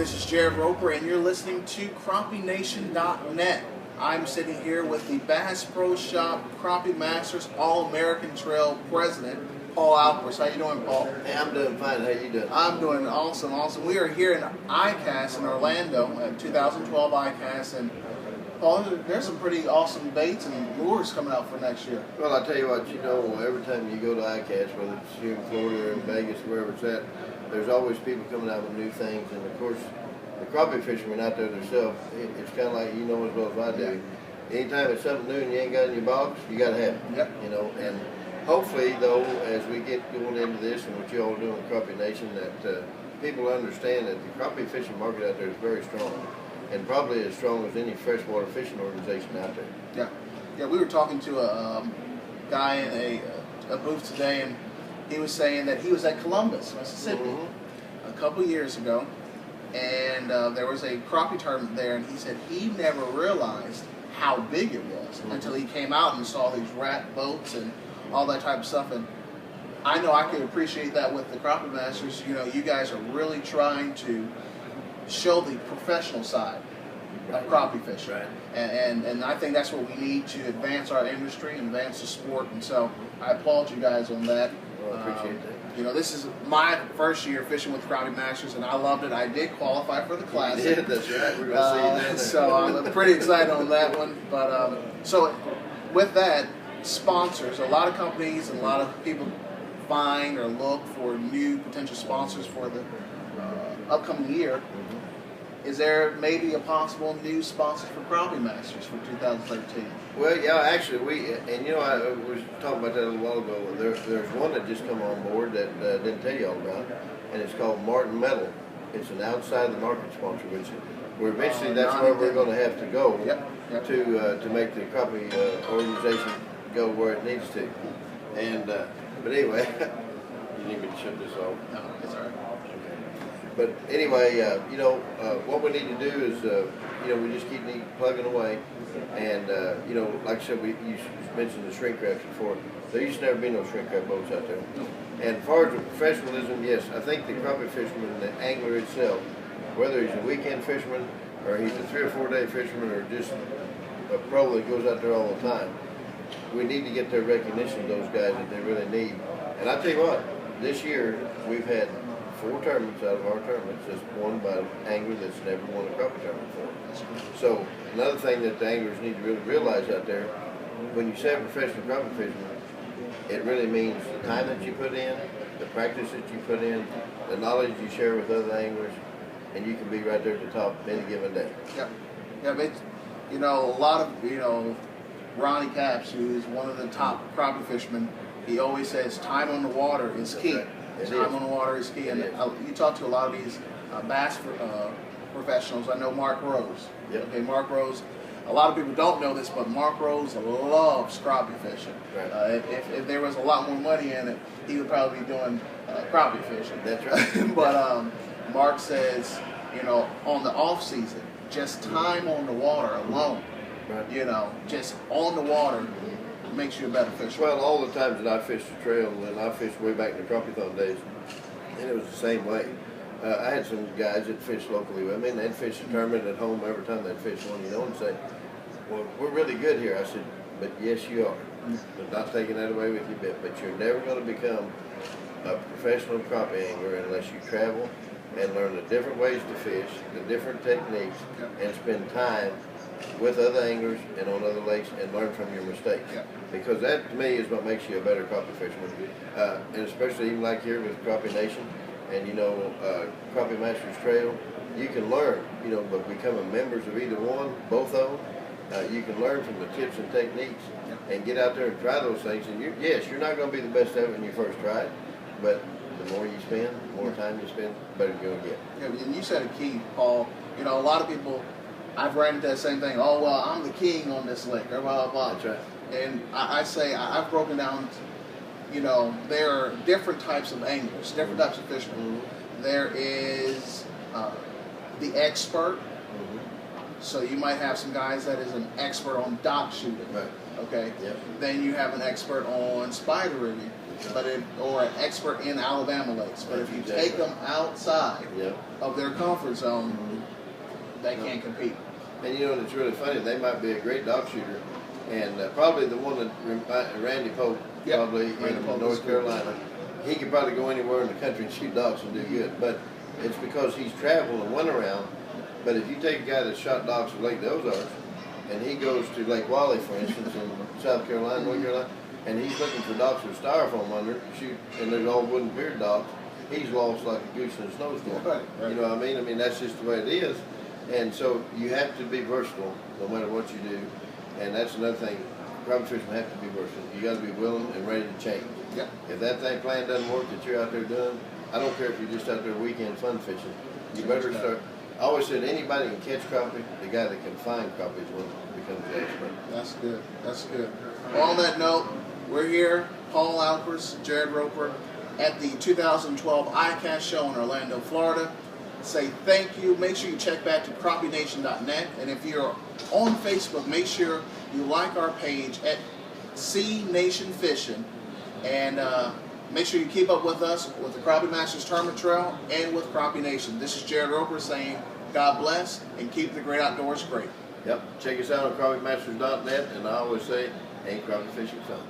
This is Jared Roper, and you're listening to CrappieNation.net. I'm sitting here with the Bass Pro Shop Crappie Masters All-American Trail President, Paul Alpers. How you doing, Paul? Hey, I'm doing fine. How you doing? I'm doing awesome. We are here in ICAST in Orlando, at 2012 ICAST, and Paul, there's some pretty awesome baits and lures coming out for next year. Well, I'll tell you what, every time you go to ICAST, whether it's here in Florida or in Vegas, wherever it's at, there's always people coming out with new things. And of course, the crappie fishermen out there themselves, it's kind of like, as well as I do. Anytime it's something new and you ain't got it in your box, you got to have it. Yep. And hopefully, though, as we get going into this and what you all are doing in Crappie Nation, that people understand that the crappie fishing market out there is very strong. And probably as strong as any freshwater fishing organization out there. Yeah. We were talking to a guy in a booth today, and he was saying that he was at Columbus, Mississippi, a couple years ago, and there was a crappie tournament there, and he said he never realized how big it was until he came out and saw these rat boats and all that type of stuff. And I know I could appreciate that with the Crappie Masters. You guys are really trying to show the professional side of crappie fishing, right. and I think that's what we need to advance our industry and advance the sport, and so I applaud you guys on that. Well, I appreciate that. This is my first year fishing with Crappie Masters, and I loved it. I did qualify for the classic. You did, that's right. We're going to see you down there. So I'm pretty excited on that one. But so with that, sponsors, a lot of companies and a lot of people find or look for new potential sponsors for the upcoming year. Is there maybe a possible new sponsor for Crappie Masters for 2013? Well, yeah, actually, I was talking about that a little while ago. There's one that just come on board that I didn't tell you all about, and it's called Martin Metal. It's an outside the market sponsor, which we're eventually that's where we're going to have to go to make the crappie organization go where it needs to. And but anyway, you need me to shut this off? No, it's all right. But anyway, what we need to do is, we just keep plugging away. And, like I said, you mentioned the shrink wraps before. There used to never be no shrink wrap boats out there. And as far as the professionalism, yes, I think the crappie fisherman, the angler itself, whether he's a weekend fisherman or he's a 3 or 4 day fisherman or just a pro that goes out there all the time, we need to get their recognition of those guys that they really need. And I tell you what, this year we've had 4 tournaments out of our tournaments that's won by an angler that's never won a crappie tournament before. So another thing that the anglers need to really realize out there, when you say a professional crappie fisherman, it really means the time that you put in, the practice that you put in, the knowledge you share with other anglers, and you can be right there at the top any given day. Yeah, but a lot of Ronnie Capps, who is one of the top crappie fishermen, he always says time on the water is key. Right. Time on the water is key, and you talk to a lot of these bass professionals. I know Mark Rose. Yep. Okay, Mark Rose. A lot of people don't know this, but Mark Rose loves crappie fishing. Right. If there was a lot more money in it, he would probably be doing crappie fishing. That's right. But Mark says, on the off season, just time on the water alone, just on the water makes you a better fisher. Well, all the times that I fished the trail, and I fished way back in the crappie-thon days, and it was the same way. I had some guys that fished locally with me, and they'd fish a tournament at home every time they'd fish one, and say, well, we're really good here. I said, but yes, you are. But not taking that away with you a bit. But you're never going to become a professional crappie angler unless you travel and learn the different ways to fish, the different techniques, and spend time with other anglers and on other lakes and learn from your mistakes. Because that, to me, is what makes you a better crappie fisherman. And especially even like here with Crappie Nation and, Crappie Masters Trail, you can learn, but becoming members of either one, both of them, you can learn from the tips and techniques and get out there and try those things. And you're not going to be the best ever when you first try it, but the more you spend, the more time you spend, the better you're going to get. Yeah, and you said a key, Paul. A lot of people, I've ran into that same thing. Oh, well, I'm the king on this lake, or blah, blah, blah. That's right. And I say, I've broken down, there are different types of anglers, different types of fishermen. There is the expert. So you might have some guys that is an expert on dock shooting. Right. Okay. Yep. Then you have an expert on spider rigging. or an expert in Alabama lakes. But if you take them outside of their comfort zone, they can't compete. And you know, it's really funny. They might be a great dog shooter, and probably the one that Randy Pope, probably in North Carolina, he could probably go anywhere in the country and shoot dogs and do good. But it's because he's traveled and went around. But if you take a guy that shot dogs at Lake Ozarks, and he goes to Lake Wally, for instance, in South Carolina, North Carolina, and he's looking for dogs with styrofoam under to shoot, and there's all wooden beard dogs, he's lost like a goose in a snowstorm. Right. You know what I mean? I mean, that's just the way it is. And so you have to be versatile no matter what you do. And that's another thing. Crappie fishermen have to be versatile. You got to be willing and ready to change. Yeah. If that thing plan doesn't work that you're out there doing, I don't care if you're just out there weekend fun fishing. You better start. I always said anybody can catch crappie. The guy that can find crappie is one that becomes the expert. That's good. That's good. Well, on that note, we're here, Paul Alpers, Jared Roper, at the 2012 ICAST show in Orlando, Florida. Say thank you. Make sure you check back to crappienation.net. And if you're on Facebook, make sure you like our page at C Nation Fishing. And make sure you keep up with us with the Crappie Masters Tournament Trail and with Crappie Nation. This is Jared Roper saying God bless and keep the great outdoors great. Yep. Check us out on crappiemasters.net. And I always say, ain't crappie fishing fun?